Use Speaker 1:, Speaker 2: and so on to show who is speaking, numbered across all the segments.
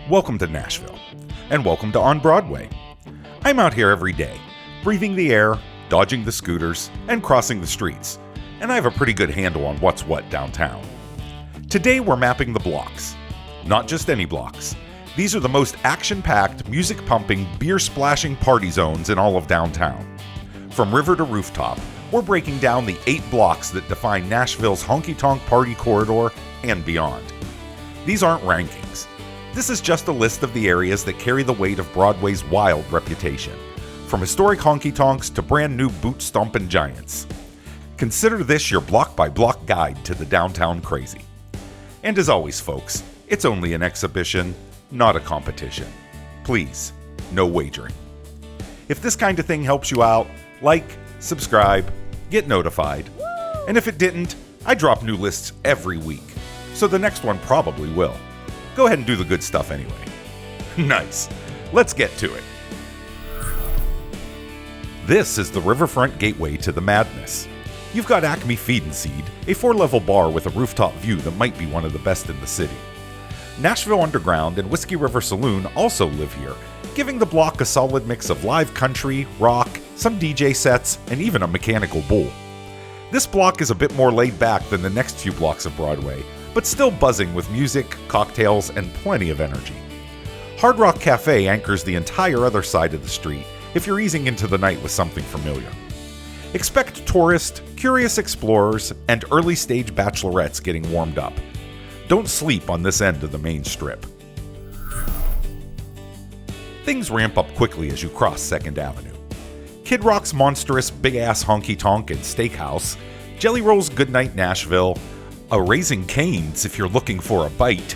Speaker 1: Welcome to Nashville, and welcome to On Broadway. I'm out here every day, breathing the air, dodging the scooters, and crossing the streets, and I have a pretty good handle on what's what downtown. Today we're mapping the blocks. Not just any blocks. These are the most action-packed, music-pumping, beer-splashing party zones in all of downtown. From river to rooftop, we're breaking down the 8 blocks that define Nashville's honky-tonk party corridor and beyond. These aren't rankings. This is just a list of the areas that carry the weight of Broadway's wild reputation, from historic honky-tonks to brand new boot-stomping giants. Consider this your block-by-block guide to the downtown crazy. And as always, folks, it's only an exhibition, not a competition. Please, no wagering. If this kind of thing helps you out, like, subscribe, get notified. And if it didn't, I drop new lists every week, so the next one probably will. Go ahead and do the good stuff anyway. Nice. Let's get to it. This is the riverfront gateway to the madness. You've got Acme Feed and Seed, a 4-level bar with a rooftop view that might be one of the best in the city. Nashville Underground and Whiskey River Saloon also live here, giving the block a solid mix of live country, rock, some DJ sets, and even a mechanical bull. This block is a bit more laid back than the next few blocks of Broadway, but still buzzing with music, cocktails, and plenty of energy. Hard Rock Cafe anchors the entire other side of the street if you're easing into the night with something familiar. Expect tourists, curious explorers, and early-stage bachelorettes getting warmed up. Don't sleep on this end of the main strip. Things ramp up quickly as you cross 2nd Avenue. Kid Rock's monstrous big-ass honky-tonk and steakhouse, Jelly Roll's Goodnight Nashville, a Raising Cane's if you're looking for a bite,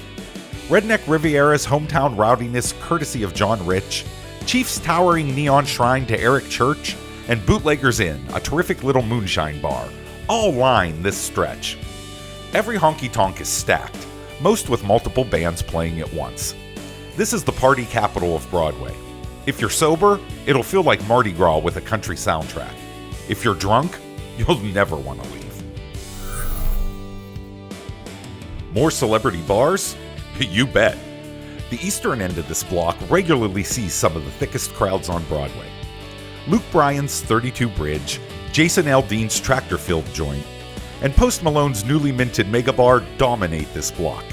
Speaker 1: Redneck Riviera's hometown rowdiness courtesy of John Rich, Chief's towering neon shrine to Eric Church, and Bootlegger's Inn, a terrific little moonshine bar, all line this stretch. Every honky-tonk is stacked, most with multiple bands playing at once. This is the party capital of Broadway. If you're sober, it'll feel like Mardi Gras with a country soundtrack. If you're drunk, you'll never want to leave. More celebrity bars? You bet. The eastern end of this block regularly sees some of the thickest crowds on Broadway. Luke Bryan's 32 Bridge, Jason Aldean's Tractor-Filled joint, and Post Malone's newly minted Mega Bar dominate this block.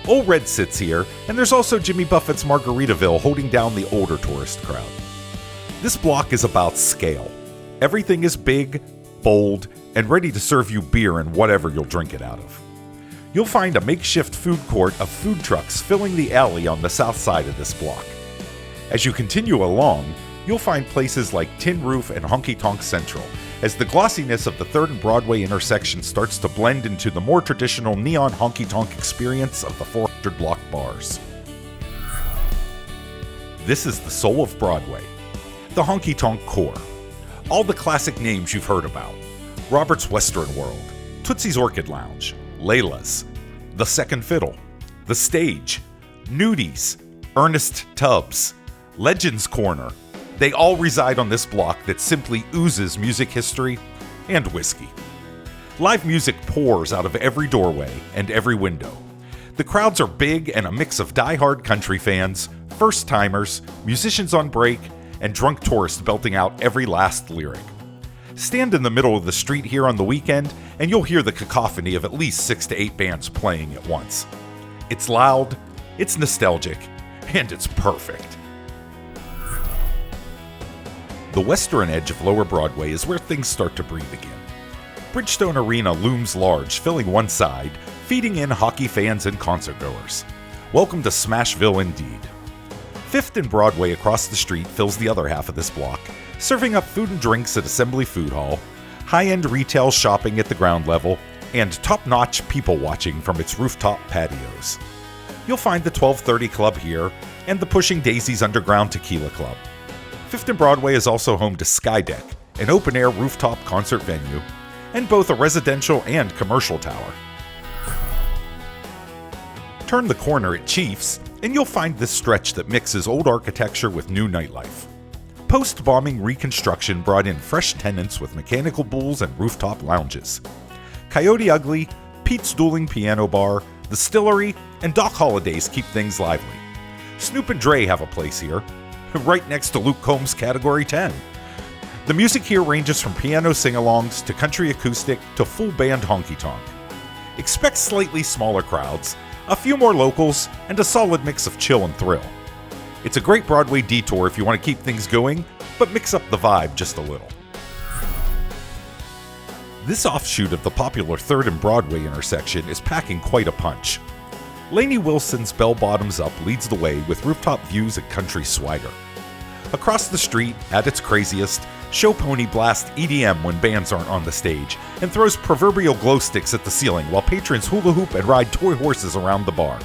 Speaker 1: Ole Red sits here, and there's also Jimmy Buffett's Margaritaville holding down the older tourist crowd. This block is about scale. Everything is big, bold, and ready to serve you beer and whatever you'll drink it out of. You'll find a makeshift food court of food trucks filling the alley on the south side of this block. As you continue along, you'll find places like Tin Roof and Honky Tonk Central, as the glossiness of the 3rd and Broadway intersection starts to blend into the more traditional neon honky tonk experience of the 400 block bars. This is the soul of Broadway, the honky tonk core. All the classic names you've heard about: Robert's Western World, Tootsie's Orchid Lounge, Layla's, The Second Fiddle, The Stage, Nudies, Ernest Tubbs, Legends Corner. They all reside on this block that simply oozes music history and whiskey. Live music pours out of every doorway and every window. The crowds are big and a mix of die-hard country fans, first-timers, musicians on break, and drunk tourists belting out every last lyric. Stand in the middle of the street here on the weekend, and you'll hear the cacophony of at least 6 to 8 bands playing at once. It's loud, it's nostalgic, and it's perfect. The western edge of Lower Broadway is where things start to breathe again. Bridgestone Arena looms large, filling one side, feeding in hockey fans and concertgoers. Welcome to Smashville indeed. 5th and Broadway across the street fills the other half of this block, serving up food and drinks at Assembly Food Hall, high-end retail shopping at the ground level, and top-notch people-watching from its rooftop patios. You'll find the 1230 Club here, and the Pushing Daisies Underground Tequila Club. 5th and Broadway is also home to Skydeck, an open-air rooftop concert venue, and both a residential and commercial tower. Turn the corner at Chief's, and you'll find this stretch that mixes old architecture with new nightlife. Post-bombing reconstruction brought in fresh tenants with mechanical bulls and rooftop lounges. Coyote Ugly, Pete's Dueling Piano Bar, The Stillery, and Doc Holidays keep things lively. Snoop and Dre have a place here, right next to Luke Combs' Category 10. The music here ranges from piano sing-alongs to country acoustic to full band honky-tonk. Expect slightly smaller crowds, a few more locals, and a solid mix of chill and thrill. It's a great Broadway detour if you want to keep things going, but mix up the vibe just a little. This offshoot of the popular 3rd and Broadway intersection is packing quite a punch. Lainey Wilson's Bell Bottoms Up leads the way with rooftop views and country swagger. Across the street, at its craziest, Show Pony blasts EDM when bands aren't on the stage and throws proverbial glow sticks at the ceiling while patrons hula hoop and ride toy horses around the bar.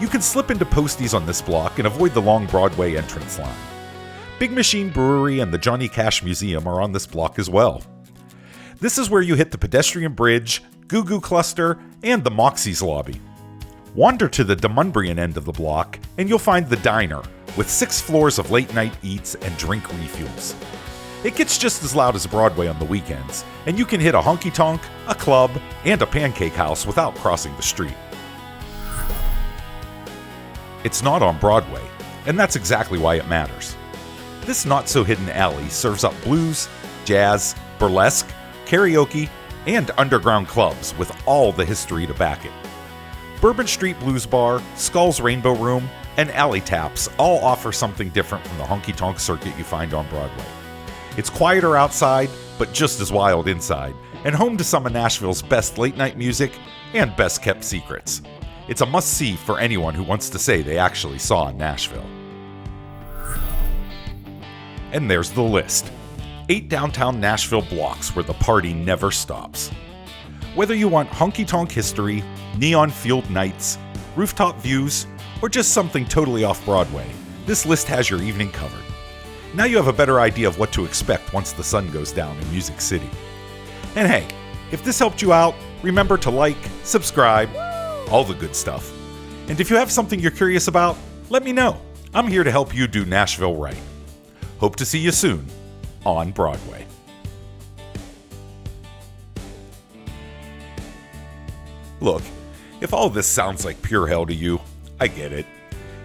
Speaker 1: You can slip into Posties on this block and avoid the long Broadway entrance line. Big Machine Brewery and the Johnny Cash Museum are on this block as well. This is where you hit the pedestrian bridge, Goo Goo Cluster, and the Moxie's lobby. Wander to the Demonbreun end of the block, and you'll find the Diner, with 6 floors of late-night eats and drink refuels. It gets just as loud as Broadway on the weekends, and you can hit a honky-tonk, a club, and a pancake house without crossing the street. It's not on Broadway, and that's exactly why it matters. This not-so-hidden alley serves up blues, jazz, burlesque, karaoke, and underground clubs with all the history to back it. Bourbon Street Blues Bar, Skull's Rainbow Room, and Alley Taps all offer something different from the honky-tonk circuit you find on Broadway. It's quieter outside, but just as wild inside, and home to some of Nashville's best late-night music and best-kept secrets. It's a must-see for anyone who wants to say they actually saw Nashville. And there's the list. 8 downtown Nashville blocks where the party never stops. Whether you want honky-tonk history, neon-fueled nights, rooftop views, or just something totally off Broadway, this list has your evening covered. Now you have a better idea of what to expect once the sun goes down in Music City. And hey, if this helped you out, remember to like, subscribe, all the good stuff. And if you have something you're curious about, let me know. I'm here to help you do Nashville right. Hope to see you soon on Broadway. Look, if all this sounds like pure hell to you, I get it.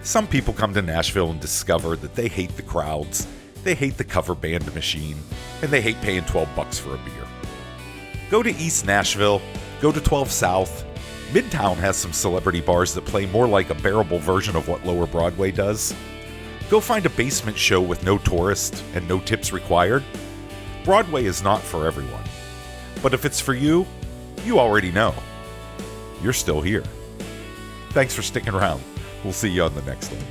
Speaker 1: Some people come to Nashville and discover that they hate the crowds, they hate the cover band machine, and they hate paying $12 for a beer. Go to East Nashville, go to 12 South. Midtown has some celebrity bars that play more like a bearable version of what Lower Broadway does. Go find a basement show with no tourists and no tips required. Broadway is not for everyone. But if it's for you, you already know. You're still here. Thanks for sticking around. We'll see you on the next one.